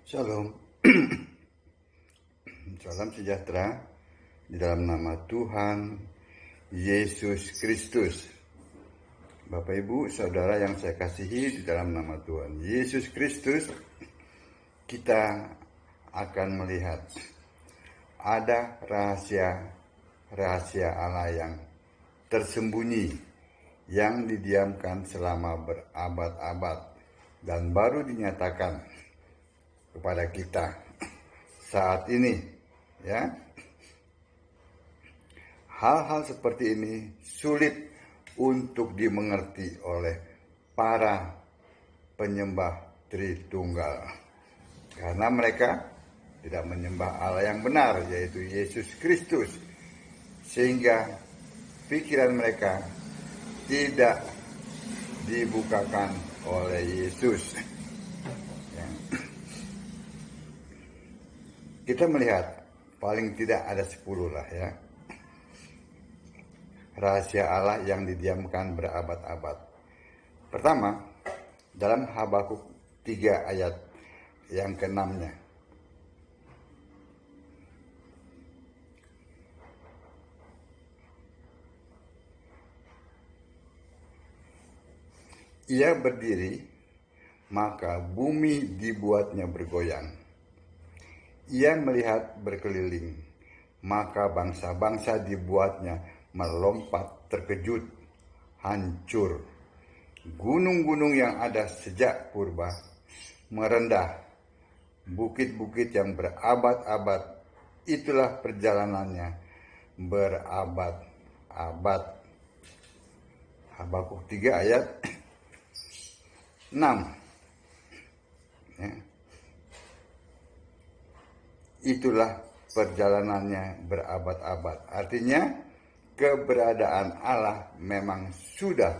Shalom, salam sejahtera di dalam nama Tuhan Yesus Kristus. Bapak Ibu, Saudara yang saya kasihi di dalam nama Tuhan Yesus Kristus, kita akan melihat ada rahasia Allah yang tersembunyi, yang didiamkan selama berabad-abad dan baru dinyatakan kepada kita saat ini, ya. Hal-hal seperti ini sulit untuk dimengerti oleh para penyembah Tritunggal karena mereka tidak menyembah Allah yang benar, yaitu Yesus Kristus, sehingga pikiran mereka tidak dibukakan oleh Yesus. Kita melihat paling tidak ada 10 lah, ya. Rahasia Allah yang didiamkan berabad-abad. Pertama, dalam Habakuk 3 ayat yang ke-6-nya. Ia berdiri, maka bumi dibuatnya bergoyang. Ia melihat berkeliling, maka bangsa-bangsa dibuatnya melompat terkejut, hancur. Gunung-gunung yang ada sejak purba merendah, bukit-bukit yang berabad-abad, itulah perjalanannya berabad-abad. Habakuk 3 ayat 6. Ya. Itulah perjalanannya berabad-abad. Artinya keberadaan Allah memang sudah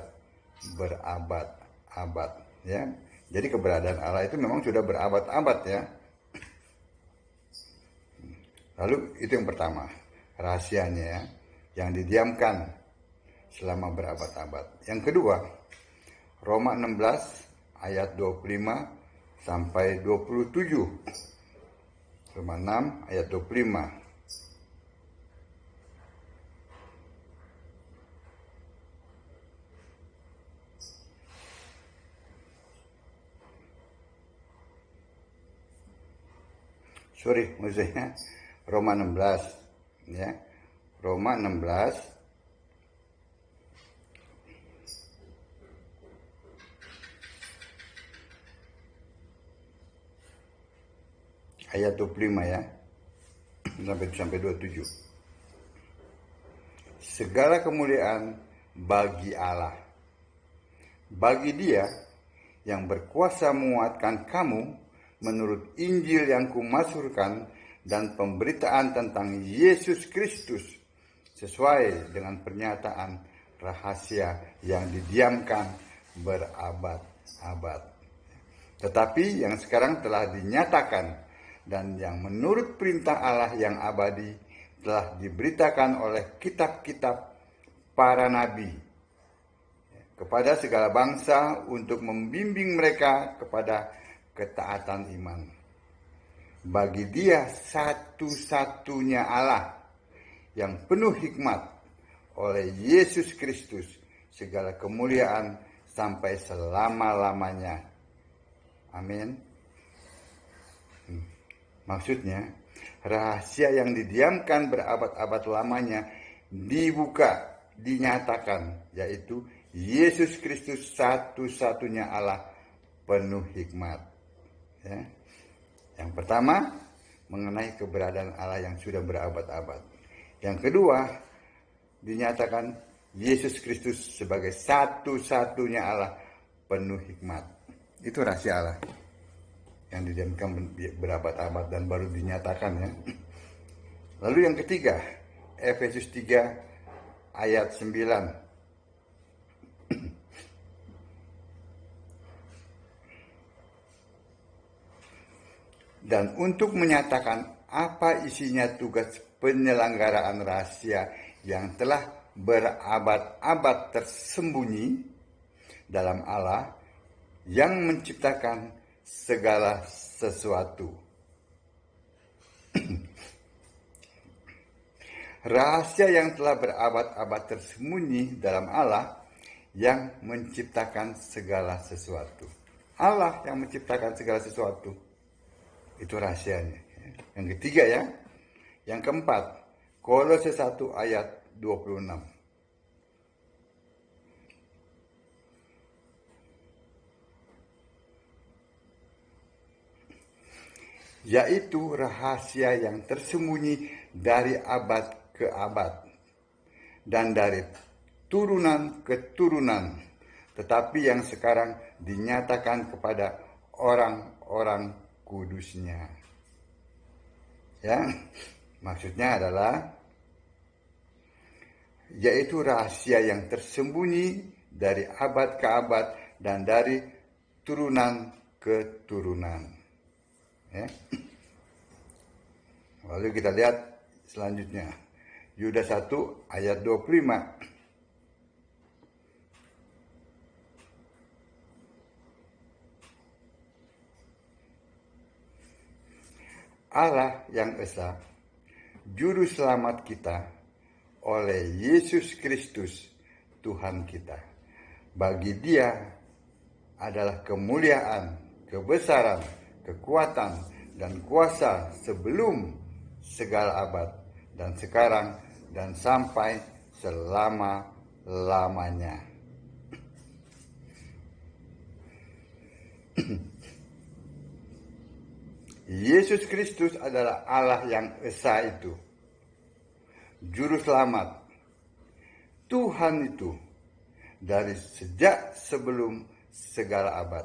berabad-abad, ya. Jadi keberadaan Allah itu memang sudah berabad-abad, ya. Lalu itu yang pertama, rahasianya, ya, yang didiamkan selama berabad-abad. Yang kedua, Roma 16 ayat 25 sampai 27. Roma 6 ayat 25. Maksudnya Roma 16, ya. Roma 16 ayat 25, ya, sampai 27. Segala kemuliaan bagi Allah, bagi Dia yang berkuasa menguatkan kamu menurut Injil yang kumasurkan dan pemberitaan tentang Yesus Kristus sesuai dengan pernyataan rahasia yang didiamkan berabad-abad, tetapi yang sekarang telah dinyatakan dan yang menurut perintah Allah yang abadi telah diberitakan oleh kitab-kitab para nabi kepada segala bangsa untuk membimbing mereka kepada ketaatan iman. Bagi Dia satu-satunya Allah yang penuh hikmat, oleh Yesus Kristus segala kemuliaan sampai selama-lamanya. Amin. Maksudnya, rahasia yang didiamkan berabad-abad lamanya dibuka, dinyatakan, yaitu Yesus Kristus satu-satunya Allah penuh hikmat. Ya. Yang pertama, mengenai keberadaan Allah yang sudah berabad-abad. Yang kedua, dinyatakan Yesus Kristus sebagai satu-satunya Allah penuh hikmat. Itu rahasia Allah yang didiamkan berabad-abad dan baru dinyatakan, ya. Lalu yang ketiga, Efesus 3 ayat 9. Dan untuk menyatakan apa isinya tugas penyelenggaraan rahasia yang telah berabad-abad tersembunyi dalam Allah yang menciptakan segala sesuatu. Rahasia yang telah berabad-abad tersembunyi dalam Allah yang menciptakan segala sesuatu. Allah yang menciptakan segala sesuatu. Itu rahasianya. Yang ketiga ya. Yang keempat, Kolose 1 ayat 26. Yaitu rahasia yang tersembunyi dari abad ke abad dan dari turunan ke turunan, tetapi yang sekarang dinyatakan kepada orang-orang kudusnya. Ya, maksudnya adalah yaitu rahasia yang tersembunyi dari abad ke abad dan dari turunan ke turunan. Ya. Lalu kita lihat selanjutnya. Yudas 1 ayat 25. Allah yang esa, juru selamat kita oleh Yesus Kristus Tuhan kita. Bagi Dia adalah kemuliaan, kebesaran, kekuatan, dan kuasa sebelum segala abad, dan sekarang, dan sampai selama-lamanya. Yesus Kristus adalah Allah yang esa itu, Juru Selamat, Tuhan itu, dari sejak sebelum segala abad,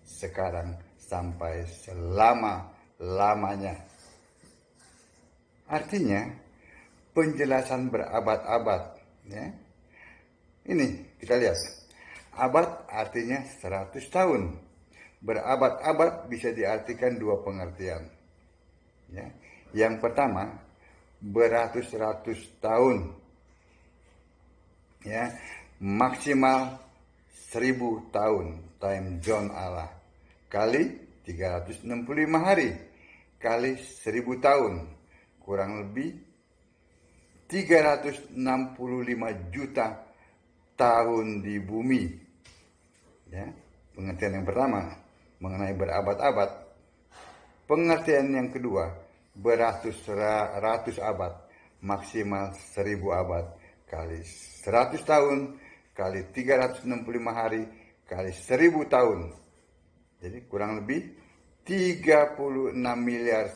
sekarang sampai selama-lamanya. Artinya, penjelasan berabad-abad. Ya. Ini, kita lihat. Abad artinya 100 tahun. Berabad-abad bisa diartikan dua pengertian. Ya. Yang pertama, beratus-ratus tahun. Ya. Maksimal 1000 tahun. Time zone Allah. Kali 365 hari. Kali 1000 tahun. Kurang lebih 365 juta tahun di bumi. Ya, pengertian yang pertama mengenai berabad-abad. Pengertian yang kedua, beratus-ratus abad, maksimal 1000 abad, kali 100 tahun, kali 365 hari, kali 1000 tahun. Jadi kurang lebih 36,5 miliar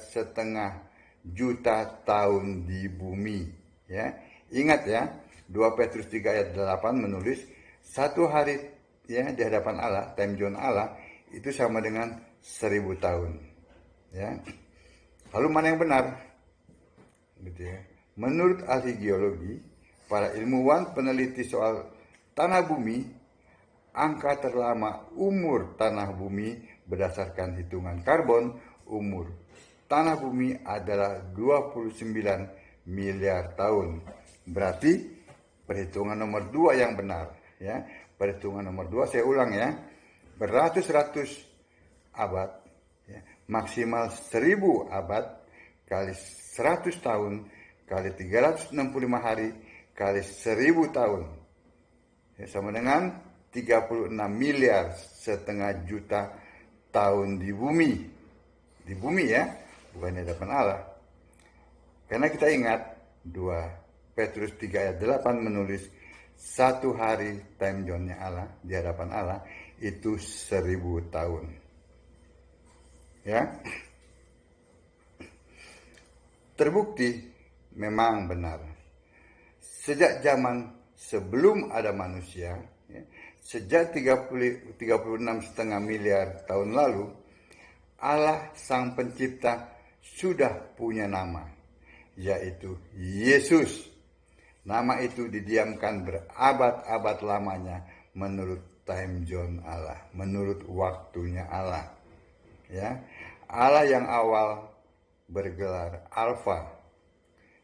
juta tahun di bumi. Ya, ingat ya, 2 Petrus 3 ayat 8 menulis satu hari ya di hadapan Allah, time zone Allah itu sama dengan 1000 tahun. Ya. Lalu mana yang benar? Gitu ya. Menurut ahli geologi, para ilmuwan peneliti soal tanah bumi, angka terlama umur tanah bumi berdasarkan hitungan karbon, umur tanah bumi adalah 29 miliar tahun. Berarti perhitungan nomor 2 yang benar. Ya. Perhitungan nomor 2 saya ulang ya. Beratus-ratus abad, ya, maksimal 1000 abad, kali 100 tahun, kali 365 hari, kali 1000 tahun. Ya, sama dengan 36,5 juta tahun di bumi. Di bumi ya, bukan di hadapan Allah. Karena kita ingat 2 Petrus 3 ayat 8 menulis satu hari time zone-nya Allah di hadapan Allah itu 1000 tahun. Ya. Terbukti memang benar. Sejak zaman sebelum ada manusia, ya, sejak 36,5 miliar tahun lalu, Allah Sang Pencipta sudah punya nama, yaitu Yesus. Nama itu didiamkan berabad-abad lamanya menurut time zone Allah, menurut waktunya Allah. Ya, Allah yang awal bergelar Alfa,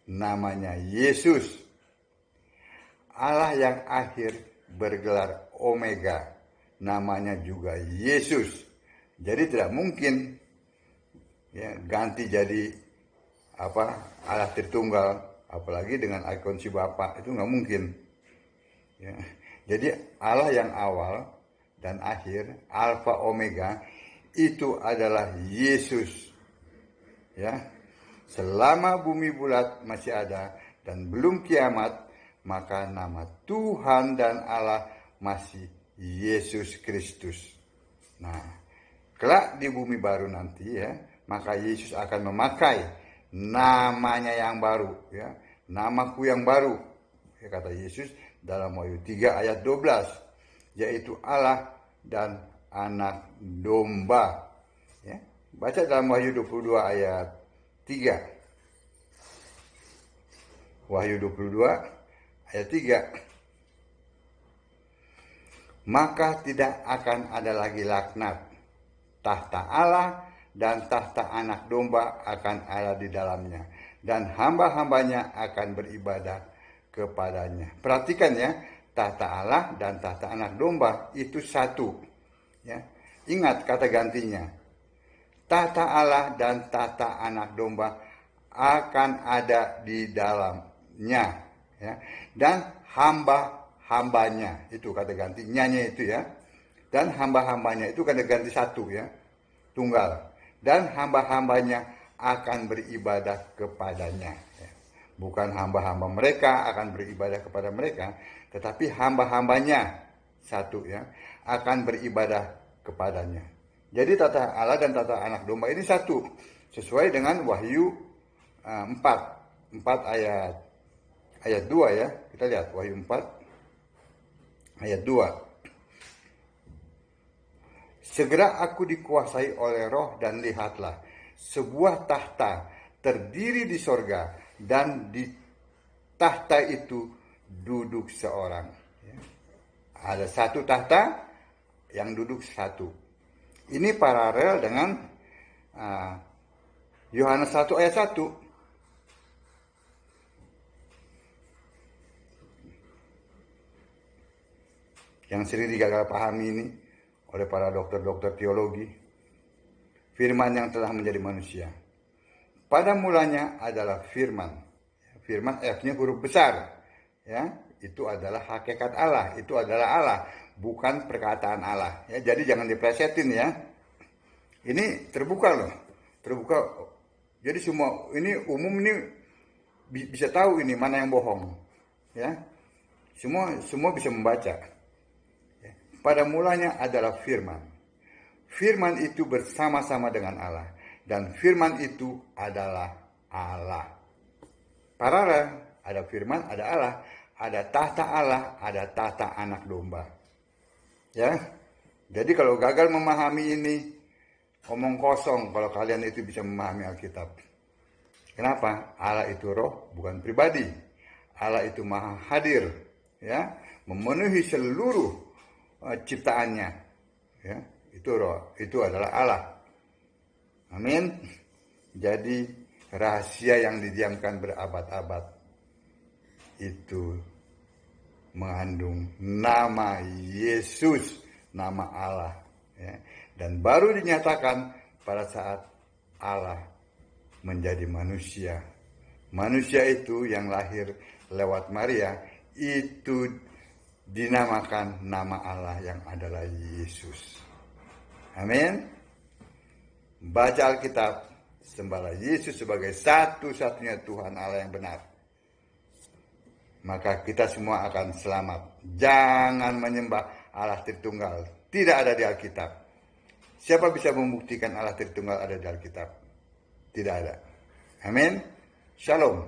namanya Yesus. Allah yang akhir bergelar Omega, namanya juga Yesus. Jadi tidak mungkin ya, ganti jadi Allah Tritunggal, apalagi dengan ikon si Bapa, itu nggak mungkin. Ya. Jadi Allah yang awal dan akhir, Alfa Omega, itu adalah Yesus. Ya, selama bumi bulat masih ada dan belum kiamat, maka nama Tuhan dan Allah masih Yesus Kristus. Nah, kelak di bumi baru nanti ya, maka Yesus akan memakai namanya yang baru, ya, namaku yang baru, ya, kata Yesus dalam Wahyu 3 ayat 12, yaitu Allah dan anak domba. Ya, baca dalam Wahyu 22 ayat 3. Wahyu 22 ayat 3. Maka tidak akan ada lagi laknat. Tahta Allah dan tahta anak domba akan ada di dalamnya. Dan hamba-hambanya akan beribadah kepadanya. Perhatikan ya, tahta Allah dan tahta anak domba itu satu. Ya. Ingat kata gantinya. Tahta Allah dan tahta anak domba akan ada di dalamnya. Ya. Dan hamba-hambanya, itu kata gantinya itu ya. Dan hamba-hambanya itu kata ganti satu ya, tunggal. Dan hamba-hambanya akan beribadah kepadanya. Ya. Bukan hamba-hamba mereka akan beribadah kepada mereka, tetapi hamba-hambanya satu ya, akan beribadah kepadanya. Jadi tata Allah dan tata anak domba ini satu, sesuai dengan Wahyu 4 ayat 2 ya. Kita lihat Wahyu 4 ayat 2. Segera aku dikuasai oleh roh dan lihatlah sebuah tahta terdiri di sorga, dan di tahta itu duduk seorang. Ya. Ada satu tahta yang duduk satu. Ini paralel dengan Yohanes 1 ayat 1. Yang sering digagal pahami ini oleh para dokter-dokter teologi. Firman yang telah menjadi manusia. Pada mulanya adalah firman. Firman F-nya huruf besar. Ya, itu adalah hakikat Allah, itu adalah Allah, bukan perkataan Allah. Ya, jadi jangan diplesetin ya. Ini terbuka loh, terbuka. Jadi semua ini umum ini bisa tahu ini mana yang bohong. Ya, semua bisa membaca. Ya. Pada mulanya adalah firman. Firman itu bersama-sama dengan Allah. Dan firman itu adalah Allah. Paralel, ada firman, ada Allah. Ada tahta Allah, ada tahta anak domba. Ya, jadi kalau gagal memahami ini, omong kosong kalau kalian itu bisa memahami Alkitab. Kenapa? Allah itu roh, bukan pribadi. Allah itu maha hadir, ya, memenuhi seluruh ciptaannya. Ya, itu roh, itu adalah Allah. Amin. Jadi rahasia yang didiamkan berabad-abad itu mengandung nama Yesus, nama Allah. Ya. Dan baru dinyatakan pada saat Allah menjadi manusia. Manusia itu yang lahir lewat Maria, itu dinamakan nama Allah yang adalah Yesus. Amin. Baca Alkitab, sembahlah Yesus sebagai satu-satunya Tuhan Allah yang benar. Maka kita semua akan selamat. Jangan menyembah Allah Tritunggal. Tidak ada di Alkitab. Siapa bisa membuktikan Allah Tritunggal ada di Alkitab? Tidak ada. Amin. Shalom.